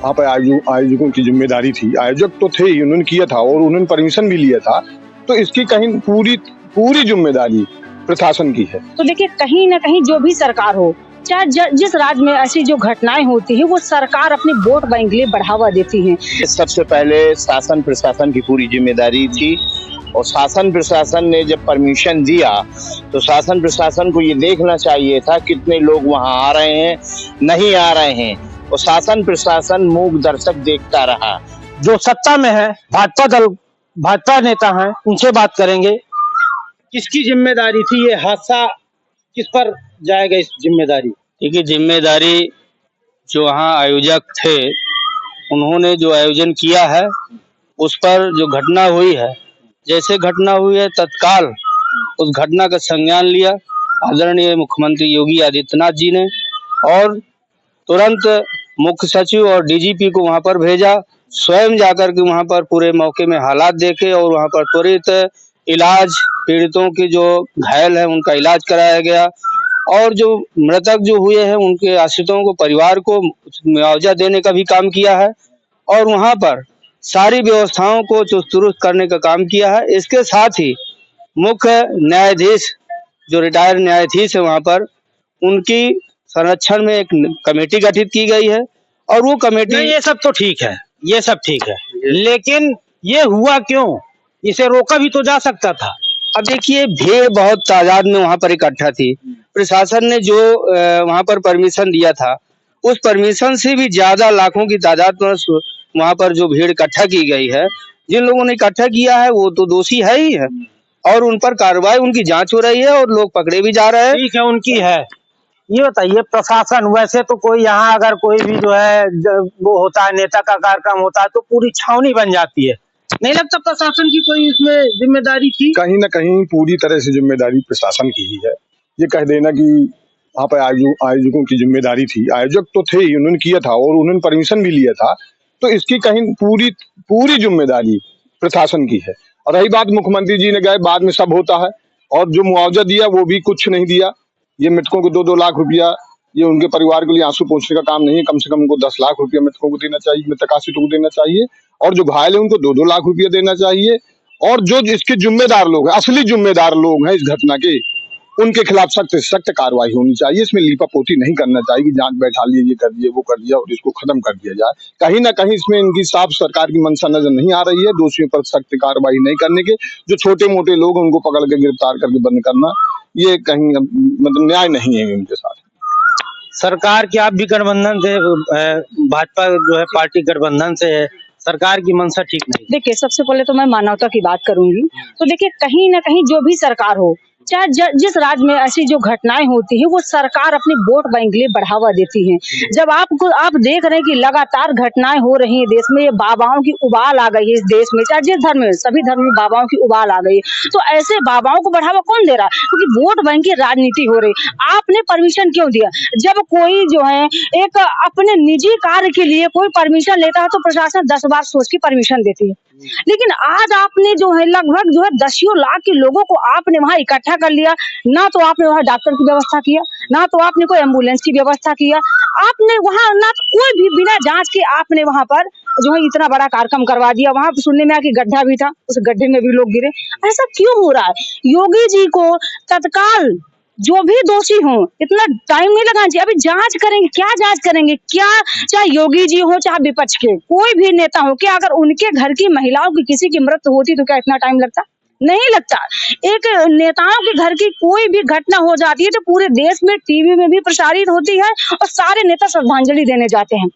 वहाँ पर आयोजकों की जिम्मेदारी थी। आयोजक तो थे ही, उन्होंने किया था और उन्होंने परमिशन भी लिया था, तो इसकी कहीं पूरी जिम्मेदारी प्रशासन की है। तो देखिए, कहीं ना कहीं जो भी सरकार हो, चाहे जिस राज्य में ऐसी जो घटनाएं होती है, वो सरकार अपनी वोट बैंक के लिए बढ़ावा देती है। सबसे पहले शासन प्रशासन की पूरी जिम्मेदारी थी और शासन प्रशासन ने जब परमिशन दिया तो शासन प्रशासन को ये देखना चाहिए था कितने लोग वहाँ आ रहे हैं, नहीं आ रहे हैं, और शासन प्रशासन मूक दर्शक देखता रहा। जो सत्ता में है, भाजपा नेता हैं, उनसे बात करेंगे। किसकी जिम्मेदारी थी ये हादसा, किस पर जाएगा इस जिम्मेदारी? देखिए, जिम्मेदारी जो वहाँ आयोजक थे उन्होंने जो आयोजन किया है उस पर जो घटना हुई है, जैसे घटना हुई है तत्काल उस घटना का संज्ञान लिया आदरणीय मुख्यमंत्री योगी आदित्यनाथ जी ने और तुरंत मुख्य सचिव और डीजीपी को वहां पर भेजा। स्वयं जाकर के वहां पर पूरे मौके में हालात देखे और वहां पर त्वरित इलाज, पीड़ितों के जो घायल है उनका इलाज कराया गया और जो मृतक जो हुए हैं उनके आश्रितों को, परिवार को मुआवजा देने का भी काम किया है और वहां पर सारी व्यवस्थाओं को चुस्त दुरुस्त करने का काम किया है। इसके साथ ही मुख्य न्यायाधीश जो रिटायर्ड न्यायाधीश है वहां पर, उनकी संरक्षण में एक कमेटी गठित की गई है और वो कमेटी, ये सब तो ठीक है, ये सब ठीक है, लेकिन ये हुआ क्यों? इसे रोका भी तो जा सकता था। अब देखिए, भीड़ बहुत तादाद में वहां पर इकट्ठा थी। प्रशासन ने जो वहां पर परमिशन दिया था उस परमिशन से भी ज्यादा लाखों की तादाद में वहां पर जो भीड़ इकट्ठा की गई है, जिन लोगों ने इकट्ठा किया है वो तो दोषी है ही है और उन पर कार्रवाई, उनकी जांच हो रही है और लोग पकड़े भी जा रहे हैं। ठीक है, उनकी है। ये बताइए, प्रशासन वैसे तो कोई यहाँ अगर कोई भी जो है वो होता है, नेता का कार्यक्रम होता है तो पूरी छावनी बन जाती है। नहीं लगता प्रशासन की कोई इसमें जिम्मेदारी थी? कहीं ना कहीं पूरी तरह से जिम्मेदारी प्रशासन की ही है। ये कह देना कि वहाँ पर आयोजकों की जिम्मेदारी थी, आयोजक तो थे ही, उन्होंने किया था और उन्होंने परमिशन भी लिया था, तो इसकी कहीं पूरी जिम्मेदारी प्रशासन की है। और रही बात, मुख्यमंत्री जी ने गए, बाद में सब होता है, और जो मुआवजा दिया वो भी कुछ नहीं दिया। ये मृतकों को 2-2 लाख रुपया, ये उनके परिवार के लिए आंसू पोंछने का काम नहीं है। कम से कम उनको 10 लाख रुपया मृतकों को देना चाहिए, मृतक आश्रितों को देना चाहिए, और जो घायल है उनको 2-2 लाख रुपया देना चाहिए। और जो इसके जिम्मेदार लोग हैं, असली जिम्मेदार लोग हैं इस घटना के, उनके खिलाफ सख्त से सख्त कार्रवाई होनी चाहिए। इसमें लीपापोती नहीं करना चाहिए कि जांच बैठा लिए, ये कर दिए, वो कर दिया और इसको खत्म कर दिया जाए। कहीं ना कहीं इसमें इनकी साफ सरकार की मंशा नजर नहीं आ रही है। दोषियों पर सख्त कार्रवाई नहीं करने के, जो छोटे मोटे लोग उनको पकड़ के गिरफ्तार करके बंद करना, ये कहीं मतलब न्याय नहीं है उनके साथ। सरकार की, आप भी गठबंधन से, भाजपा जो है पार्टी गठबंधन से है, सरकार की मंशा ठीक नहीं। देखिए, सबसे पहले तो मैं मानवता की बात करूंगी। तो देखिए, कहीं ना कहीं जो भी सरकार हो, चाहे जिस राज्य में ऐसी जो घटनाएं होती है, वो सरकार अपनी वोट बैंक के लिए बढ़ावा देती है। जब आप देख रहे हैं कि लगातार घटनाएं हो रही है देश में, ये बाबाओं की उबाल आ गई है इस देश में, चाहे जिस धर्म में, सभी धर्म में बाबाओं की उबाल आ गई है, तो ऐसे बाबाओं को बढ़ावा कौन दे रहा है? क्योंकि वोट बैंक की राजनीति हो रही। आपने परमिशन क्यों दिया? जब कोई जो है एक अपने निजी कार्य के लिए कोई परमिशन लेता है तो प्रशासन 10 बार सोच के परमिशन देती है, लेकिन आज आपने जो है लगभग जो है 10 लाख के लोगों को आपने वहां इकट्ठा कर लिया। ना तो आपने वहां डॉक्टर की व्यवस्था किया, ना तो आपने कोई एम्बुलेंस की व्यवस्था किया, आपने वहां ना तो कोई भी बिना जांच के आपने वहां पर जो है इतना बड़ा कार्यक्रम करवा दिया। वहां सुनने में आया कि गड्ढा भी था, उस गड्ढे में भी लोग गिरे। ऐसा क्यों हो रहा है? योगी जी को तत्काल जो भी दोषी हो, इतना टाइम नहीं लगाना चाहिए। अभी जांच करेंगे, क्या जांच करेंगे? क्या, चाहे योगी जी हो चाहे विपक्ष के कोई भी नेता हो, क्या अगर उनके घर की महिलाओं की किसी की मृत्यु होती तो क्या इतना टाइम लगता? नहीं लगता। एक नेताओं के घर की कोई भी घटना हो जाती है तो पूरे देश में टीवी में भी प्रसारित होती है और सारे नेता श्रद्धांजलि देने जाते हैं।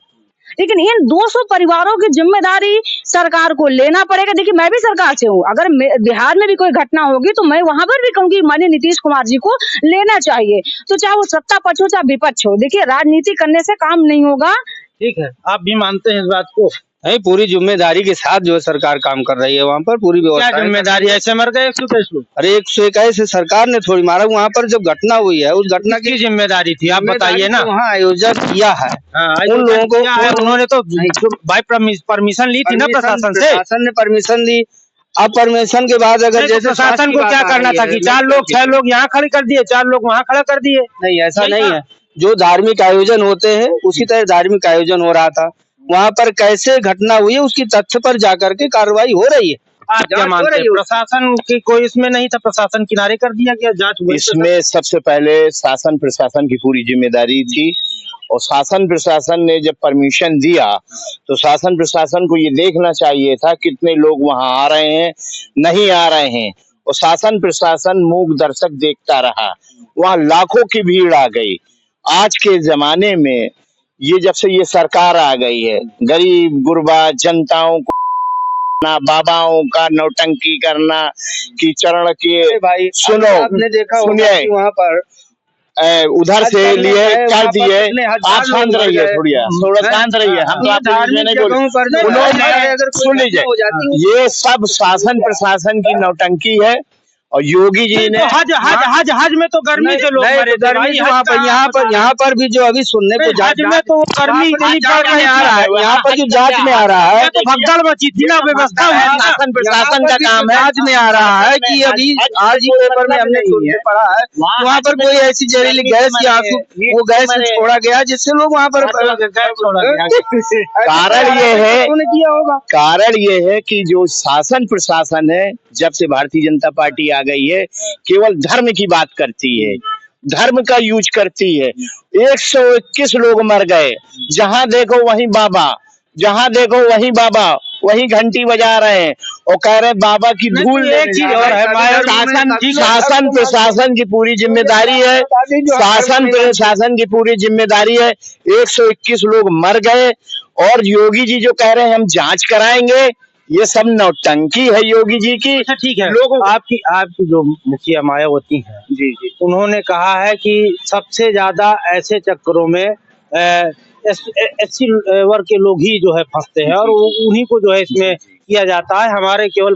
लेकिन इन 200 परिवारों की जिम्मेदारी सरकार को लेना पड़ेगा। देखिए, मैं भी सरकार से हूँ, अगर बिहार में भी कोई घटना होगी तो मैं वहां पर भी कहूंगी माननीय नीतीश कुमार जी को लेना चाहिए। तो चाहे वो सत्ता पक्ष हो चाहे विपक्ष हो, देखिए राजनीति करने से काम नहीं होगा। ठीक है, आप भी मानते हैं इस बात को? नहीं, पूरी जिम्मेदारी के साथ जो है सरकार काम कर रही है वहाँ पर, पूरी व्यवस्था। क्या जिम्मेदारी? ऐसे मर गए 121 लोग? अरे 121 से सरकार ने थोड़ी मारा। वहाँ पर जब घटना हुई है उस घटना की जिम्मेदारी थी, आप बताइए ना। वहाँ आयोजक किया है, उन लोगों को उन्होंने तो भाई परमिशन ली थी ना प्रशासन से, प्रशासन ने परमिशन दी। अब परमिशन के बाद अगर जैसे प्रशासन को क्या करना था कि 4 लोग 6 लोग यहाँ खड़े कर दिए, 4 लोग वहाँ खड़ा कर दिए? नहीं, ऐसा नहीं है। जो धार्मिक आयोजन होते हैं उसी तरह धार्मिक आयोजन हो रहा था। वहाँ पर कैसे घटना हुई है उसकी तथ्य पर जाकर के कार्रवाई हो रही है। आप क्या मानते हैं, प्रशासन की कोई इसमें नहीं था, प्रशासन किनारे कर दिया गया, जांच हुई? इसमें सबसे पहले शासन प्रशासन की पूरी जिम्मेदारी थी और शासन प्रशासन ने जब परमिशन दिया तो शासन प्रशासन को ये देखना चाहिए था कितने लोग वहां आ रहे हैं, नहीं आ रहे हैं, और शासन प्रशासन मूक दर्शक देखता रहा। वहां लाखों की भीड़ आ गई। आज के जमाने में ये जब से ये सरकार आ गई है, गरीब गुरबा जनताओं को ना बाबाओं का नौटंकी करना कि चरण के भाई सुनो, आपने देखा होगा सुनिए, कि वहाँ पर उधर से लिए कर दिए। आप शांत रहिए, थोड़ा शांत रहिए, हम तो आपको नहीं बोले। उन्होंने सुन लीजिए, ये सब शासन प्रशासन की नौटंकी है और योगी जी ने हज में तो गर्मी से लोग मरे थे भाई, यहाँ पर भी जो अभी सुनने को हज में तो गर्मी नहीं पड़ रही आ रहा है, यहाँ पर जो जांच में आ रहा है तो भगदड़ मची थी ना, व्यवस्था हुई ना। शासन प्रशासन का काम है। जांच में आ रहा है कि अभी आज ही पेपर में हमने सुन के पढ़ा है वहाँ पर कोई ऐसी जहरीली गैस या आंसू वो गैस छोड़ा गया जिससे लोग वहाँ पर कारण ये है कि जो शासन प्रशासन है, जब से भारतीय जनता पार्टी आ गई है, केवल धर्म की बात करती है, धर्म का यूज करती है। 121 लोग मर गए, जहां देखो वहीं बाबा, जहां देखो वहीं बाबा, वहीं घंटी बजा रहे हैं और कह रहे हैं बाबा की धूल। एक चीज और है, शासन प्रशासन की पूरी जिम्मेदारी है, शासन प्रशासन की पूरी जिम्मेदारी है। 121 लोग मर गए और योगी जी जो कह रहे हैं हम जांच कराएंगे, ये सब नौटंकी है योगी जी की। अच्छा ठीक है, लोगों आपकी जो मुखिया मायावती है जी जी, उन्होंने कहा है कि सबसे ज्यादा ऐसे चक्करों में एससी वर्ग के लोग ही जो है फंसते हैं और उन्हीं को जो है इसमें किया जाता है। हमारे केवल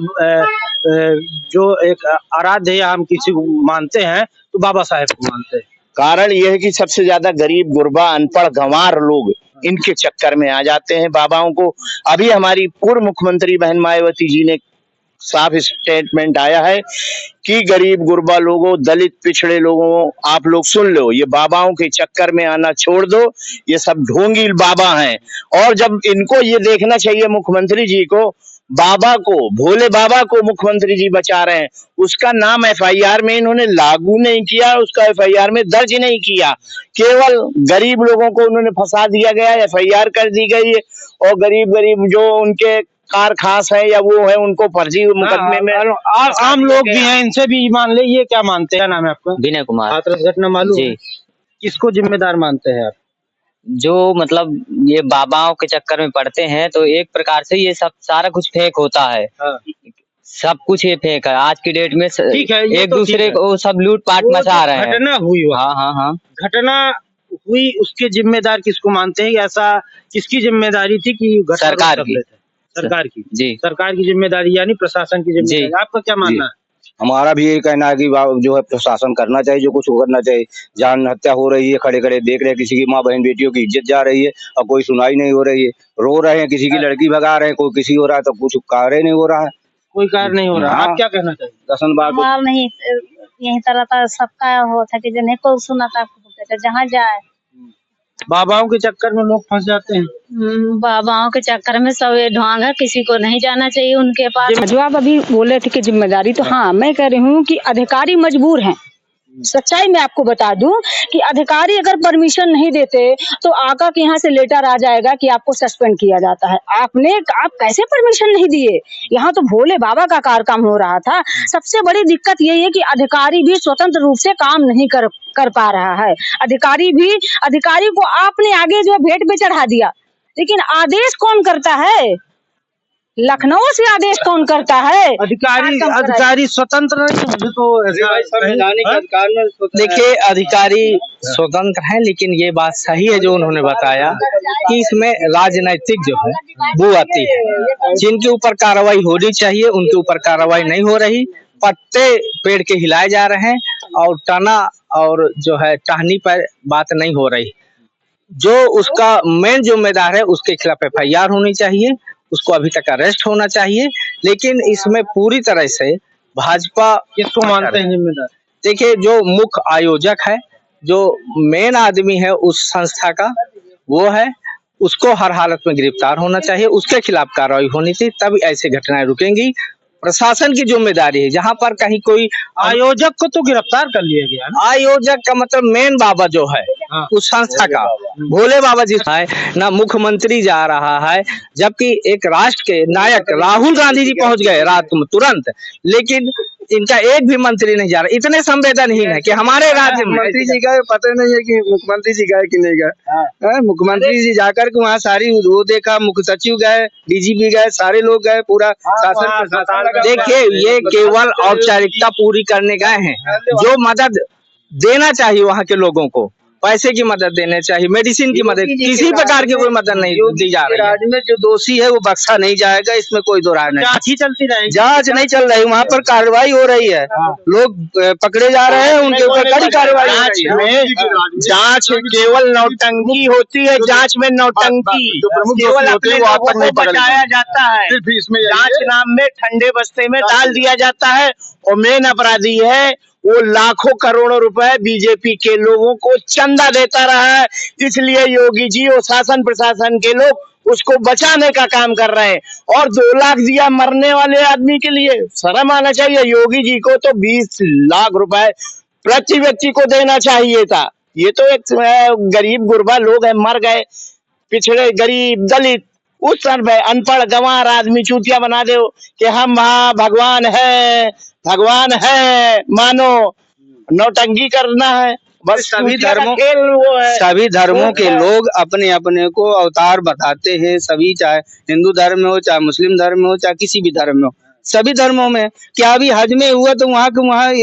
जो एक आराध्य या हम किसी को मानते हैं तो बाबा साहेब को मानते हैं। कारण यह है कि सबसे ज्यादा गरीब गुरबा अनपढ़ गंवार लोग इनके चक्कर में आ जाते हैं बाबाओं को। अभी हमारी पूर्व मुख्यमंत्री बहन मायावती जी ने साफ स्टेटमेंट आया है कि गरीब गुरबा लोगों, दलित पिछड़े लोगों, आप लोग सुन लो, ये बाबाओं के चक्कर में आना छोड़ दो, ये सब ढोंगी बाबा हैं। और जब इनको ये देखना चाहिए मुख्यमंत्री जी को, बाबा को, भोले बाबा को मुख्यमंत्री जी बचा रहे हैं, उसका नाम एफआईआर में इन्होंने लागू नहीं किया, उसका एफआईआर में दर्ज नहीं किया, केवल गरीब लोगों को उन्होंने फंसा दिया गया, एफआईआर कर दी गई है और गरीब जो उनके कार खास है या वो है उनको फर्जी मुकदमे में आम लोग भी हैं, इनसे भी मान ले। ये क्या मानते हैं, नाम है आपका? विनय कुमार। हाथरस घटना मालूम है? किसको जिम्मेदार मानते हैं आप? जो मतलब ये बाबाओं के चक्कर में पड़ते हैं तो एक प्रकार से ये सब सारा कुछ फेक होता है। सब कुछ ये फेक है आज की डेट में। ठीक है, एक दूसरे को सब लूट पाट मचा रहे हैं। घटना हुई, हाँ, घटना हुई, उसके जिम्मेदार किसको मानते हैं? ऐसा किसकी जिम्मेदारी थी कि सरकार की? सरकार की जी, सरकार की जिम्मेदारी यानी प्रशासन की जिम्मेदारी। आपका क्या मानना है? हमारा भी यही कहना है कि जो है प्रशासन करना चाहिए, जो कुछ करना चाहिए। जान हत्या हो रही है, खड़े खड़े देख रहे हैं, किसी की माँ बहन बेटियों की इज्जत जा रही है और कोई सुनाई नहीं हो रही है। रो रहे हैं, किसी की लड़की भगा रहे हैं, कोई किसी हो रहा है तो कुछ कार्य नहीं हो रहा है, कोई कार्य नहीं हो रहा। आप क्या कहना चाहिए? दसन बात नहीं, यही तरह का सबका होता कि नहीं कोई सुनाता जहाँ जाए। बाबाओं के चक्कर में लोग फंस जाते हैं। बाबाओं के चक्कर में सब ये ढोंग है, किसी को नहीं जाना चाहिए उनके पास। जो आप अभी बोले थे कि जिम्मेदारी, तो हाँ मैं कह रही हूँ कि अधिकारी मजबूर हैं। सच्चाई में आपको बता दूं कि अधिकारी अगर परमिशन नहीं देते तो आका के यहाँ से लेटर आ जाएगा कि आपको सस्पेंड किया जाता है। आप कैसे परमिशन नहीं दिए? यहाँ तो भोले बाबा का कार्यक्रम हो रहा था। सबसे बड़ी दिक्कत यही है कि अधिकारी भी स्वतंत्र रूप से काम नहीं कर पा रहा है। अधिकारी को आपने आगे जो भेंट पे चढ़ा दिया, लेकिन आदेश कौन करता है? लखनऊ से आदेश कौन करता है? अधिकारी स्वतंत्र नहीं, मुझे तो संवैधानिक अधिकार में। देखिए अधिकारी स्वतंत्र हैं, लेकिन ये बात सही है जो उन्होंने बताया कि इसमें राजनीतिक जो है वो आती है। जिनके ऊपर कार्रवाई होनी चाहिए उनके ऊपर कार्रवाई नहीं हो रही। पत्ते पेड़ के हिलाए जा रहे हैं और तना और जो है टहनी पर बात नहीं हो रही। जो उसका मेन जिम्मेदार है उसके खिलाफ एफआईआर होनी चाहिए, उसको अभी तक अरेस्ट होना चाहिए। लेकिन इसमें पूरी तरह से भाजपा किसको मानते हैं जिम्मेदार? देखिए जो मुख्य आयोजक है, जो मेन आदमी है उस संस्था का, वो है उसको हर हालत में गिरफ्तार होना चाहिए, उसके खिलाफ कार्रवाई होनी चाहिए, तब ऐसे घटनाएं रुकेंगी। प्रशासन की जिम्मेदारी है, जहां पर कहीं कोई आयोजक को तो गिरफ्तार कर लिया गया ना। आयोजक का मतलब मेन बाबा जो है उस संस्था का, भोले बाबा जी है ना, मुख्यमंत्री जा रहा है, जबकि एक राष्ट्र के नायक राहुल गांधी जी पहुंच गए रात में तुरंत, लेकिन इनका एक भी मंत्री नहीं जा रहा। इतने संवेदनहीन है कि हमारे राज्य में मंत्री जी गए, पता नहीं है कि मुख्यमंत्री जी गए कि नहीं गए। मुख्यमंत्री जी जाकर के वहाँ सारी वो देखा, मुख्य सचिव गए, डीजीपी गए, सारे लोग गए, पूरा शासन। देखिए, ये केवल औपचारिकता पूरी करने गए हैं। जो मदद देना चाहिए वहाँ के लोगों को, पैसे की मदद देने चाहिए, मेडिसिन की मदद, किसी प्रकार की कोई मदद नहीं दी जा रही है। राज्य में जो दोषी है वो बख्शा नहीं जाएगा, इसमें कोई दो राय नहीं। जांच ही चलती रहेगी। जांच नहीं चल रही, वहाँ पर कार्रवाई हो रही है, लोग पकड़े जा रहे हैं, उनके ऊपर कड़ी कार्रवाई। जांच केवल नौटंकी होती है, जांच में नौटंकी केवल अपने लोगों को बचाया जाता है, जांच नाम में ठंडे बस्ते में डाल दिया जाता है। और मेन अपराधी है वो लाखों करोड़ों रुपए बीजेपी के लोगों को चंदा देता रहा है, इसलिए योगी जी और शासन प्रशासन के लोग उसको बचाने का काम कर रहे हैं। और 2 लाख दिया मरने वाले आदमी के लिए, शर्म आना चाहिए। योगी जी को तो 20 लाख रुपए प्रति व्यक्ति को देना चाहिए था। ये तो एक गरीब गुरबा लोग है, मर गए, पिछड़े गरीब दलित, उस सर में अनपढ़ गंवार आदमी चूतिया बना दो कि हम वहाँ भगवान है, मानो नौटंकी करना है। बस सभी धर्मों खेल वो है। सभी धर्मों के लोग अपने अपने को अवतार बताते हैं, सभी, चाहे हिंदू धर्म में हो, चाहे मुस्लिम धर्म में हो, चाहे किसी भी धर्म में हो, सभी धर्मों में। क्या अभी हज में हुआ तो वहाँ के वहाँ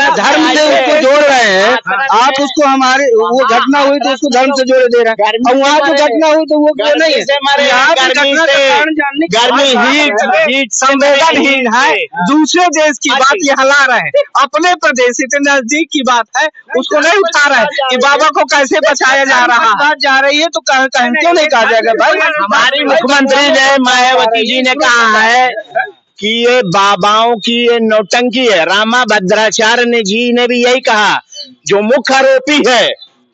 धर्म से उसको जोड़ रहे हैं आप, उसको हमारे वो घटना हुई तो उसको धर्म से जोड़े दे रहे हैं, और वहाँ जो घटना हुई तो वो क्यों नहीं है। यहाँ पे घटना का कारण जानने की संवेदनहीन है, दूसरे देश की बात ये हला रहे हैं, अपने प्रदेश इतने नजदीक की बात है उसको नहीं उठा रहे हैं कि बाबा को कैसे बचाया जा रहा है। बात जा रही है तो क्यों नहीं कहा जाएगा भाई। हमारी मुख्यमंत्री ने, मायावती जी ने कहा है कि ये बाबाओं की ये नौटंकी है। रामा भद्राचार्य जी ने भी यही कहा, जो मुख्य आरोपी है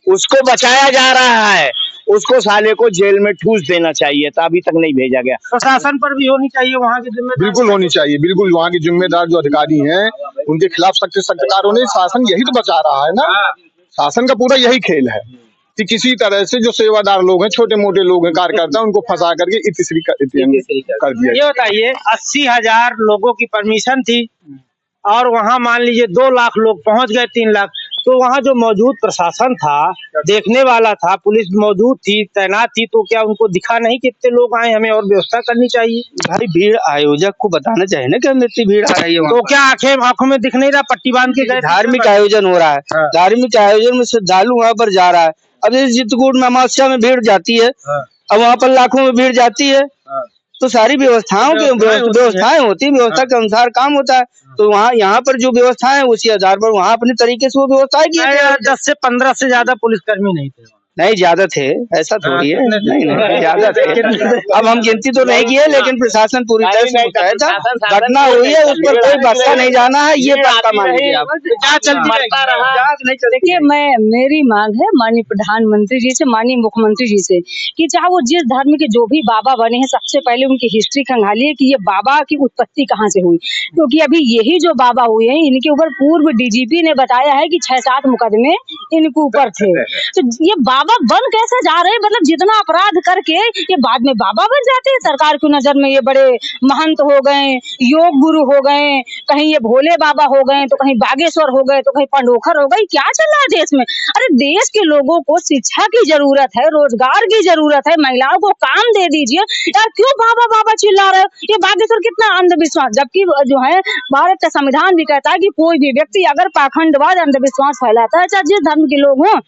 उसको बचाया जा रहा है, उसको साले को जेल में ठूस देना चाहिए था, अभी तक नहीं भेजा गया। प्रशासन पर भी होनी चाहिए वहाँ की जिम्मेदारी। बिल्कुल होनी चाहिए, बिल्कुल वहाँ के जिम्मेदार जो अधिकारी हैं उनके खिलाफ सख्त से सख्त कार्रवाई। शासन यही तो बचा रहा है ना, शासन का पूरा यही खेल है कि किसी तरह से जो सेवादार लोग हैं, छोटे मोटे लोग हैं, कार्यकर्ता, उनको फंसा करके इतिश्री कर दिया। ये बताइए, 80,000 लोगों की परमिशन थी और वहाँ मान लीजिए 2 लाख लोग पहुंच गए, 3 लाख, तो वहाँ जो मौजूद प्रशासन था, देखने वाला था, पुलिस मौजूद थी, तैनात थी, तो क्या उनको दिखा नहीं कितने लोग आए, हमें और व्यवस्था करनी चाहिए। भाई भीड़ आयोजक को बताना चाहिए ना कि हम इतनी भीड़ आ रही है। तो क्या आंखों में दिख नहीं रहा, पट्टी बांध के गए। धार्मिक आयोजन हो रहा है, धार्मिक आयोजन में श्रद्धालु वहाँ पर जा रहा है। अब जैसे चित्रकूट में अमावस्या में भीड़ जाती है, अब वहाँ पर लाखों में भीड़ जाती है, तो सारी व्यवस्थाएं होती है, व्यवस्था के अनुसार काम होता है। तो वहाँ यहाँ पर जो व्यवस्थाएं उसी आधार पर वहाँ अपने तरीके से वो व्यवस्थाएं की। 10 से 15 से ज्यादा पुलिसकर्मी नहीं थे। नहीं, ज्यादा थे, ऐसा थोड़ी है। नहीं ज्यादा थे। अब हम गिनती तो नहीं किए, लेकिन प्रशासन पूरी तरह से मुस्तैद था। घटना हुई है, उस पर कोई बख्शा नहीं जाना है, ये पक्का मान लीजिए आप। देखिए, मेरी मांग है माननीय प्रधानमंत्री जी से, माननीय मुख्यमंत्री जी से, कि चाहे वो जिस धर्म के जो भी बाबा बने हैं, सबसे पहले उनकी हिस्ट्री खंगालिए कि ये बाबा की उत्पत्ति कहाँ से हुई। क्योंकि अभी यही जो बाबा हुए हैं, इनके ऊपर पूर्व डीजीपी ने बताया है कि 6-7 मुकदमे इनके ऊपर थे। तो ये बाबा बन कैसे जा रहे हैं? मतलब जितना अपराध करके ये बाद में बाबा बन जाते हैं। सरकार की नजर में ये बड़े महंत हो गए, योग गुरु हो गए, कहीं ये भोले बाबा हो गए, तो कहीं बागेश्वर हो गए, तो कहीं पंडोखर हो गई। क्या चल रहा है देश में? अरे देश के लोगों को शिक्षा की जरूरत है, रोजगार की जरूरत है, महिलाओं को काम दे दीजिए यार। क्यों बाबा बाबा चिल्ला रहे हो? ये बागेश्वर कितना अंधविश्वास, जबकि जो है भारत का संविधान भी कहता है कि कोई भी व्यक्ति अगर पाखंडवाद अंधविश्वास फैलाता है, चाहे जिस धर्म के लोग हों,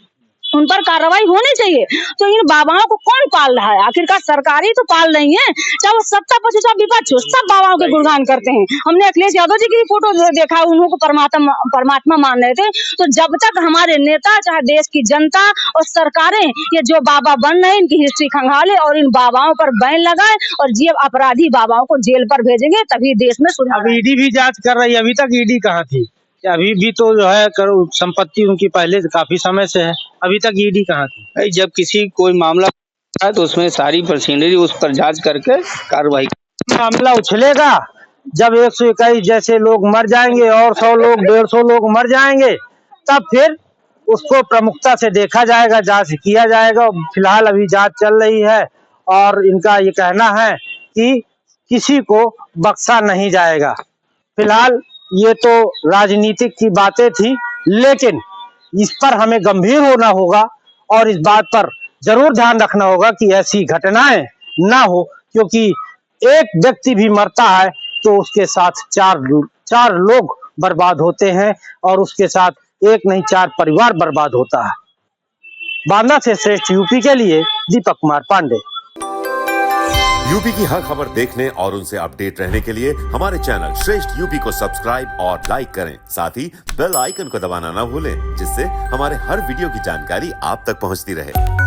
उन पर कार्रवाई होनी चाहिए। तो इन बाबाओं को कौन पाल रहा है? आखिरकार सरकारी तो पाल नहीं है, चाहे वो सत्ता पक्ष चाहे विपक्ष हो, सब बाबाओं के गुणगान करते हैं। हमने अखिलेश यादव जी की फोटो देखा, उनको परमात्मा मान रहे थे। तो जब तक हमारे नेता, चाहे देश की जनता और सरकारें ये जो बाबा बन रहे हैं, इनकी हिस्ट्री खंगाले और इन बाबाओं पर बैन लगाए और ये अपराधी बाबाओं को जेल पर भेजेंगे, तभी देश में सुधार। अब ईडी भी जांच कर रही है, अभी तक ईडी कहाँ थी? कि अभी भी तो जो है संपत्ति उनकी पहले से काफी समय से है, अभी तक ईडी कहाँ थी? भाई जब किसी कोई मामला है तो उसमें सारी मशीनरी उस पर जांच करके कार्रवाई। मामला उछलेगा जब 121 जैसे लोग मर जाएंगे और 100 लोग 150 लोग मर जाएंगे, तब फिर उसको प्रमुखता से देखा जाएगा, जांच किया जाएगा। फिलहाल अभी जांच चल रही है और इनका ये कहना है कि किसी को बख्शा नहीं जाएगा। फिलहाल ये तो राजनीतिक की बातें थी, लेकिन इस पर हमें गंभीर होना होगा और इस बात पर जरूर ध्यान रखना होगा कि ऐसी घटनाएं ना हो, क्योंकि एक व्यक्ति भी मरता है तो उसके साथ चार लोग बर्बाद होते हैं और उसके साथ एक नहीं 4 परिवार बर्बाद होता है। बांदा से श्रेष्ठ यूपी के लिए दीपक कुमार पांडे। यूपी की हर खबर देखने और उनसे अपडेट रहने के लिए हमारे चैनल श्रेष्ठ यूपी को सब्सक्राइब और लाइक करें। साथ ही बेल आइकन को दबाना ना भूलें, जिससे हमारे हर वीडियो की जानकारी आप तक पहुंचती रहे।